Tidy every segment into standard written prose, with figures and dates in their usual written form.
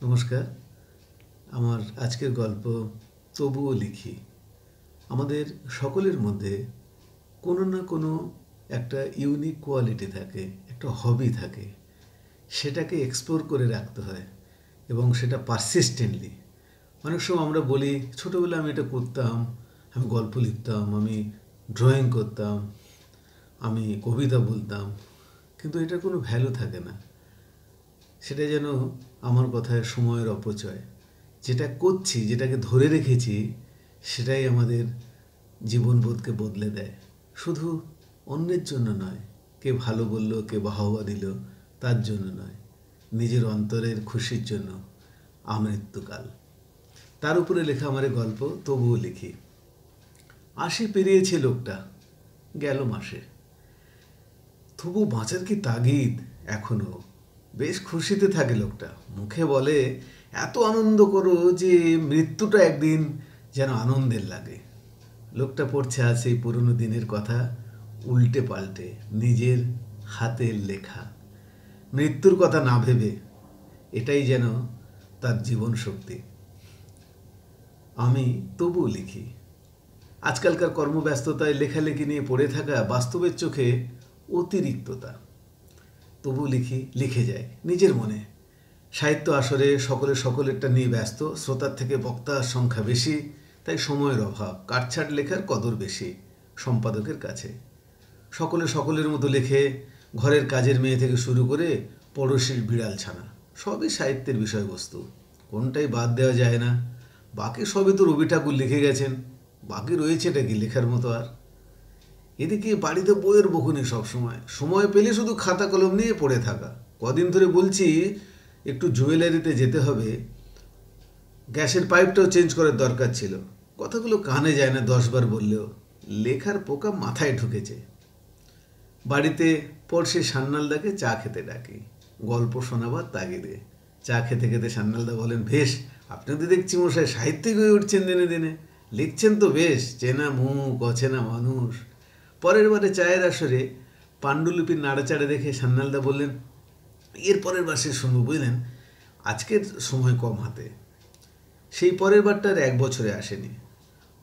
নমস্কার। আমার আজকের গল্প তবুও লিখি। আমাদের সকলের মধ্যে কোনো না কোনো একটা ইউনিক কোয়ালিটি থাকে, একটা হবি থাকে। সেটাকে এক্সপ্লোর করে রাখতে হয় এবং সেটা পারসিস্টেন্টলি। অনেক সময় আমরা বলি ছোটোবেলায় আমি এটা করতাম, আমি গল্প লিখতাম, আমি ড্রয়িং করতাম, আমি কবিতা বলতাম, কিন্তু এটার কোনো ভ্যালু থাকে না। সেটা যেন আমার কথায় সময়ের অপচয়। যেটা করছি, যেটাকে ধরে রেখেছি, সেটাই আমাদের জীবনবোধকে বদলে দেয়। শুধু অন্যের জন্য নয়, কে ভালো বলল, কে বাহবা দিল, তার জন্য নয়, নিজের অন্তরের খুশির জন্য। আমৃত্যুকাল। তার উপরে লেখা আমার এই গল্প তবুও লিখি। ৮০ পেরিয়েছে লোকটা, গেল মাসে। তবু বাঁচার কি তাগিদ এখনো। বেশ খুশিতে থাকে লোকটা, মুখে বলে এত আনন্দ করো যে মৃত্যুটা একদিন যেন আনন্দের লাগে। লোকটা পড়ছে আজ সেই পুরনো দিনের কথা, উল্টে পাল্টে, নিজের হাতের লেখা। মৃত্যুর কথা না ভেবে, এটাই যেন তার জীবন শক্তি। আমি তবুও লিখি। আজকালকার কর্মব্যস্ততায় লেখালেখি নিয়ে পড়ে থাকা বাস্তবের চোখে অতিরিক্ততা। তবু লিখি, লিখে যায় নিজের মনে। সাহিত্য আসরে সকলেরটা নিয়ে ব্যস্ত, শ্রোতার থেকে বক্তার সংখ্যা বেশি, তাই সময়ের অভাব, কাটছাট লেখার কদর বেশি সম্পাদকের কাছে। সকলের মতো লেখে, ঘরের কাজের মেয়ে থেকে শুরু করে পড়োশির বিড়াল ছানা, সবই সাহিত্যের বিষয়বস্তু, কোনটাই বাদ দেওয়া যায় না। বাকি সবই তো রবি ঠাকুর লিখে গেছেন, বাকি রয়েছেটা কি লেখার মতো আর। এদিকে বাড়িতে বইয়ের বকুনি সবসময়, সময় পেলে শুধু খাতা কলম নিয়ে পড়ে থাকা। কদিন ধরে বলছি একটু জুয়েলারিতে যেতে হবে, গ্যাসের পাইপটাও চেঞ্জ করার দরকার ছিল। কথাগুলো কানে যায় না 10 বার বললেও, লেখার পোকা মাথায় ঢুকেছে। বাড়িতে পড়শি সান্যালদাকে চা খেতে ডাকি, গল্প শোনাবার তাগিদে। চা খেতে খেতে সান্যালদা বলেন, বেশ, আপনি তো দেখছি মশাই সাহিত্যিক হয়ে উঠছেন দিনে দিনে, লিখছেন তো বেশ, চেনা মুখ অচেনা মানুষ। পরের বারে চায়ের আসরে পাণ্ডুলিপির নাড়াচাড়া দেখে সান্যালদা বললেন, এর পরের বার সে শুনবো, বুঝলেন, আজকের সময় কম হাতে। সেই পরের বারটা আর 1 বছরে আসেনি।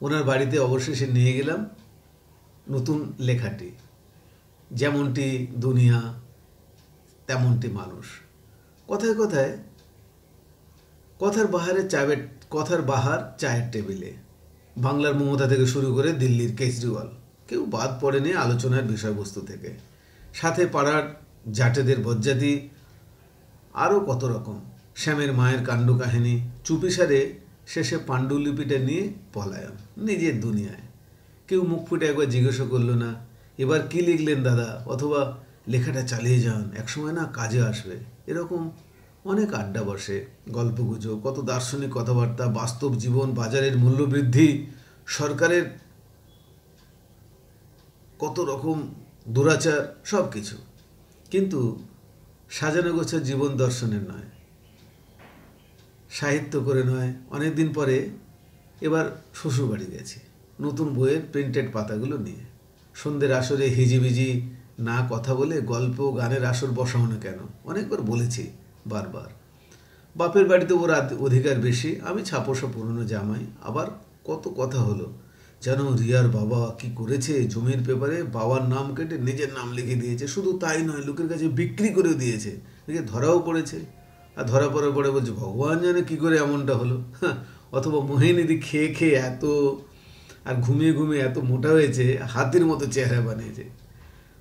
ওনার বাড়িতে অবশেষে নিয়ে গেলাম নতুন লেখাটি। যেমনটি দুনিয়া, তেমনটি মানুষ। কথায় কথায় কথার বাহার চায়ের টেবিলে। বাংলার মমতা থেকে শুরু করে দিল্লির কেজরিওয়াল, কেউ বাদ পড়েনি আলোচনার বিষয়বস্তু থেকে। সাথে পাড়ার জাটেদের বজ্জাতি, আরও কত রকম। শ্যামের মায়ের কাণ্ড কাহিনী, চুপিসারে শেষে পাণ্ডুলিপিটা নিয়ে পলায়ন নিজের দুনিয়ায়। কেউ মুখ ফুটে একবার জিজ্ঞাসা করলো না, এবার কি লিখলেন দাদা, অথবা লেখাটা চালিয়ে যান, একসময় না কাজে আসবে। এরকম অনেক আড্ডা বসে, গল্পগুজব, কত দার্শনিক কথাবার্তা, বাস্তব জীবন, বাজারের মূল্যবৃদ্ধি, সরকারের কত রকম দুরাচার, সব কিছু। কিন্তু সাজানো গোছা জীবন দর্শনের নয়, সাহিত্য করে নয়। অনেকদিন পরে এবার শ্বশুরবাড়ি গেছি, নতুন বইয়ের প্রিন্টেড পাতাগুলো নিয়ে। সন্ধ্যের আসরে হিজিবিজি না কথা বলে গল্প গানের আসর বসাও না কেন, অনেকবার বলেছি, বারবার। বাপের বাড়িতে ওর অধিকার বেশি, আমি ছাপোষা পুরনো জামাই। আবার কত কথা হলো, যেন রিয়ার বাবা কি করেছে, জমির পেপারে বাবার নাম কেটে নিজের নাম লিখে দিয়েছে। শুধু তাই নয়, লোকের কাছে বিক্রি করে দিয়েছে, দেখে ধরাও পড়েছে। আর ধরা পড়ার পরে বলছে ভগবান জানে কী করে এমনটা হলো। অথবা মোহিনীদি খেয়ে খেয়ে এত, আর ঘুমিয়ে ঘুমিয়ে এত মোটা হয়েছে, হাতির মতো চেহারা বানিয়েছে।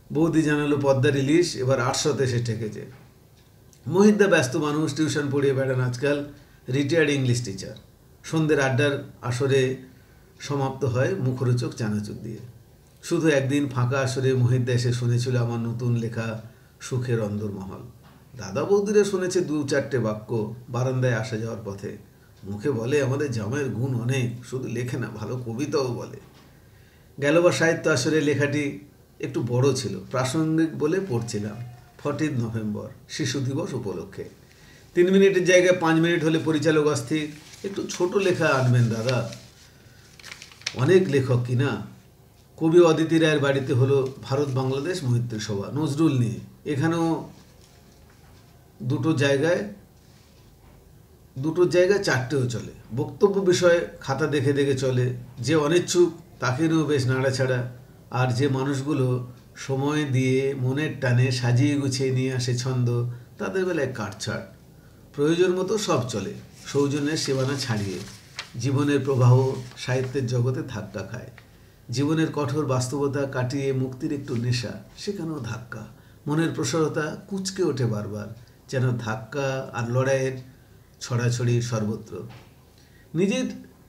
বৌদি জানালো পদ্মার ইলিশ এবার 800-তে এসে ঠেকেছে। মোহিতদা ব্যস্ত মানুষ, টিউশন পড়িয়ে বেড়ান আজকাল, রিটায়ার্ড ইংলিশ টিচার। সন্ধ্যের আড্ডার আসরে সমাপ্ত হয় মুখরোচক চানাচুর দিয়ে। শুধু একদিন ফাঁকা আসরে মোহিতদা এসে শুনেছিল আমার নতুন লেখা সুখের অন্দরমহল। দাদা বৌদিরা শুনেছে 2-4টে বাক্য বারান্দায় আসা যাওয়ার পথে। মুখে বলে আমাদের জামাইয়ের গুণ অনেক, শুধু লেখে না, ভালো কবিতাও বলে। গেলবার সাহিত্য আসরে লেখাটি একটু বড় ছিল, প্রাসঙ্গিক বলে পড়ছিলাম। 14 নভেম্বর, শিশু দিবস উপলক্ষে। 3 মিনিটের জায়গায় 5 মিনিট হলে পরিচালক অস্থির, একটু ছোট লেখা আনবেন দাদা। অনেক লেখক কিনা। কবি অদিতি রায়ের বাড়িতে হলো ভারত বাংলাদেশ মৈত্রী সভা, নজরুল নিয়ে। এখানেও 2টো জায়গায় দুটোর জায়গায় চারটেও চলে। বক্তব্য বিষয়ে খাতা দেখে দেখে চলে, যে অনিচ্ছুক তাকে নিয়েও বেশ নাড়াছাড়া, আর যে মানুষগুলো সময় দিয়ে মনের টানে সাজিয়ে গুছিয়ে নিয়ে আসে ছন্দ, তাদের বেলায় কাটছাট। প্রয়োজন মতো সব চলে, সৌজন্যের সীমানা ছাড়িয়ে। জীবনের প্রবাহ সাহিত্যের জগতে ধাক্কা খায়। জীবনের কঠোর বাস্তবতা কাটিয়ে মুক্তির একটু নেশা, সেখানেও ধাক্কা। মনের প্রসারতা কুঁচকে ওঠে বারবার, যেন ধাক্কা আর লড়াইয়ের ছড়াছড়ি সর্বত্র।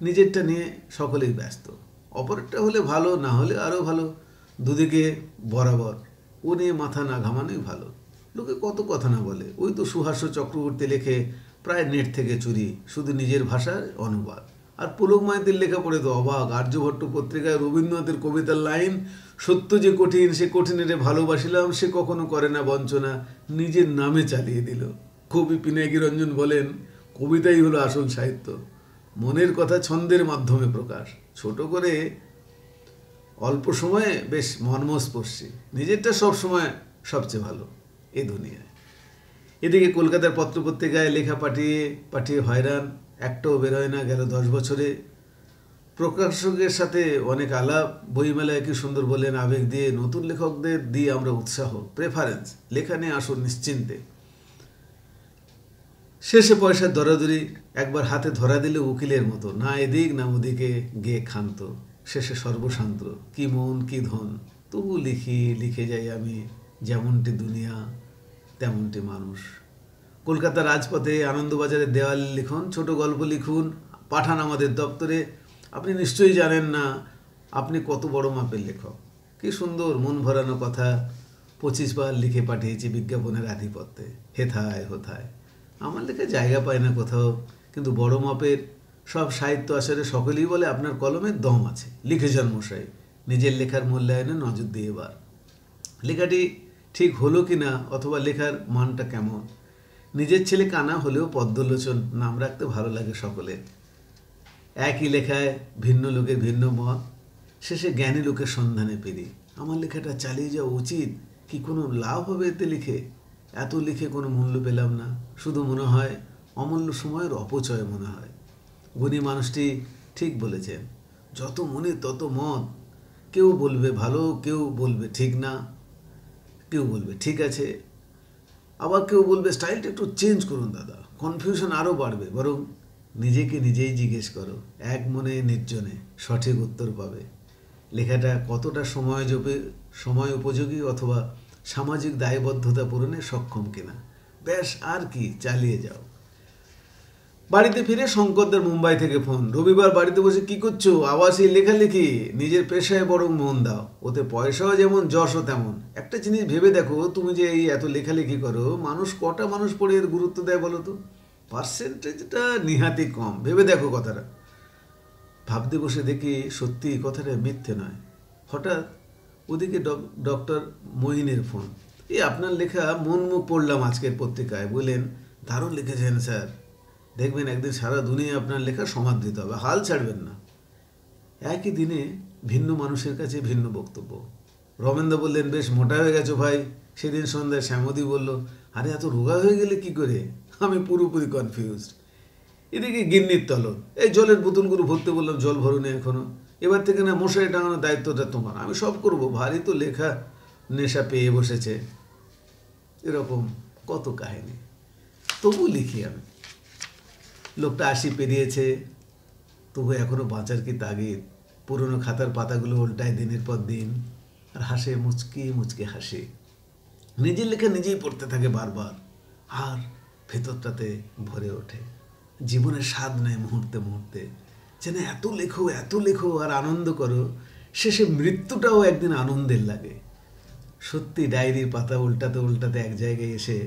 নিজেরটা নিয়ে সকলেই ব্যস্ত, অপরেরটা হলে ভালো, না হলে আরও ভালো, দুদিকে বরাবর। ও নিয়ে মাথা না ঘামানোই ভালো। লোকে কত কথা না বলে, ওই তো সুহাস্য চক্রবর্তী লেখে প্রায় নেট থেকে চুরি, শুধু নিজের ভাষার অনুবাদ। আর পুলক মাইতির লেখা পড়ে তো অবাক। আর্যভট্ট পত্রিকায় রবীন্দ্রনাথের কবিতার লাইন, সত্য যে কঠিন সে কঠিনের ভালোবাসিলাম, সে কখনো করে না বঞ্চনা, নিজের নামে চালিয়ে দিল। কবি পিনাকি রঞ্জন বলেন, কবিতাই হলো আসল সাহিত্য, মনের কথা ছন্দের মাধ্যমে প্রকাশ। ছোট করে, অল্প সময়ে বেশ মর্মস্পর্শী। নিজেরটা সবসময় সবচেয়ে ভালো এ দুনিয়ায়। এদিকে কলকাতার পত্রপত্রিকায় লেখা পাঠিয়ে পাঠিয়ে হয়রান, একটাও বেরোয় না গেল 10 বছরে। প্রকাশকের সাথে অনেক আলাপ, বইমেলায় কি সুন্দর বলেন, আবেগ দিয়ে নতুন লেখকদের দিয়ে আমরা উৎসাহ, প্রেফারেন্স, লেখা নিয়ে আসুন নিশ্চিন্তে। শেষে পয়সার দরাদরি, একবার হাতে ধরা দিলে উকিলের মতো, না এদিক না ওদিকে গিয়ে ক্ষান্ত। শেষে সর্বশান্ত, কি মন কি ধন, তবু লিখে যাই আমি, যেমনটি দুনিয়া তেমনটি মানুষ। কলকাতার রাজপথে, আনন্দবাজারের দেওয়ালে লিখুন, ছোট গল্প লিখুন, পাঠান আমাদের দপ্তরে। আপনি নিশ্চয়ই জানেন না আপনি কত বড় মাপের লেখক। কি সুন্দর মন ভরানো কথা 25 বার লিখে পাঠিয়েছি বিজ্ঞাপনের আধিপত্যে, হেথায় হোথায়। আমার লেখা জায়গা পায় না কোথাও, কিন্তু বড় মাপের সব সাহিত্য আসরে সকলেই বলে আপনার কলমের দম আছে, লিখে যান মশাই। নিজের লেখার মূল্যায়নে নজর দিয়ে এবার। লেখাটি ঠিক হলো কি না, অথবা লেখার মানটা কেমন। নিজের ছেলে কানা হলেও পদ্মলোচন নাম রাখতে ভালো লাগে সকলের। একই লেখায় ভিন্ন লোকের ভিন্ন মত, শেষে জ্ঞানী লোকের সন্ধানে পেরি। আমার লেখাটা চালিয়ে যাওয়া উচিত, কি কোনো লাভ হবে এতে লিখে? এত লিখে কোনো মূল্য পেলাম না, শুধু মনে হয় অমূল্য সময়ের অপচয় মনে হয়। গুণী মানুষটি ঠিক বলেছেন, যত মনে তত মত। কেউ বলবে ভালো, কেউ বলবে ঠিক না, কেউ বলবে ঠিক আছে, আবার কেউ বলবে স্টাইলটা একটু চেঞ্জ করুন দাদা। কনফিউশন আরও বাড়বে। বরং নিজেকে নিজেই জিজ্ঞেস করো, এক মনে নির্জনে, সঠিক উত্তর পাবে। লেখাটা কতটা সময় উপযোগী, অথবা সামাজিক দায়বদ্ধতা পূরণে সক্ষম কিনা। ব্যাস, আর কি, চালিয়ে যাও। বাড়িতে ফিরে শঙ্করদার মুম্বাই থেকে ফোন, রবিবার বাড়িতে বসে কি করছো? আবার সেই লেখালেখি? নিজের পেশায় বরং মন দাও, ওতে পয়সাও যেমন যশও তেমন। একটা জিনিস ভেবে দেখো, তুমি যে এই এত লেখালেখি করো, কটা মানুষ পড়ে এর গুরুত্ব দেয় বলো তো? পার্সেন্টেজটা নিহাতি কম। ভেবে দেখো কথাটা। ভাবতে বসে দেখি সত্যি কথাটা মিথ্যে নয়। হঠাৎ ওদিকে ডক্টর মহিনের ফোন, আপনার লেখা মন মুখ পড়লাম আজকের পত্রিকায়, বললেন দারুণ লিখেছেন স্যার, দেখবেন একদিন সারা দুনিয়া আপনার লেখা সমাদৃত হবে, হাল ছাড়বেন না। একই দিনে ভিন্ন মানুষের কাছে ভিন্ন বক্তব্য। রমেনদা বললেন, বেশ মোটা হয়ে গেছো ভাই। সেদিন সন্ধ্যায় শ্যামদি বলল, আরে এত রোগা হয়ে গেলে কি করে? আমি পুরোপুরি কনফিউজড। এদিকে গিন্নির তলব, এই জলের বোতলগুলো ভরতে বললাম, জল ভরুনি এখনো। এবার থেকে না মশারি টাঙানোর দায়িত্বটা তোমার, আমি সব করব। ভারী তো লেখা নেশা পেয়ে বসেছে। এরকম কত কাহিনী, তবু লিখি আমি। লোকটা 80 পেরিয়েছে, তবু এখনো বাঁচার কি তাগিদ। পুরনো খাতার পাতাগুলো উল্টায় দিনের পর দিন, আর হাসে মুচকি মুচকি হাসি। নিজের লেখা নিজেই পড়তে থাকে বারবার, আর ভেতরটাতে ভরে ওঠে। জীবনের স্বাদ নেয় মুহূর্তে মুহূর্তে, যেন এত লেখো আর আনন্দ করো, শেষে মৃত্যুটাও একদিন আনন্দের লাগে। সত্যি ডায়েরির পাতা উল্টাতে উল্টাতে এক জায়গায় এসে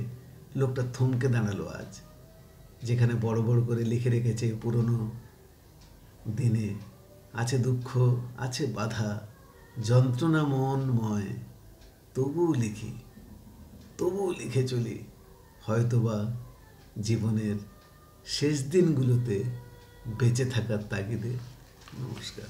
লোকটা থমকে দাঁড়ালো আজ, যেখানে বড় বড় করে লিখে রেখেছে পুরনো দিনে আছে দুঃখ, আছে বাধা, যন্ত্রণা মনময়, তবুও লিখে চলি, হয়তোবা জীবনের শেষ দিনগুলোতে বেঁচে থাকার তাগিদে। নমস্কার।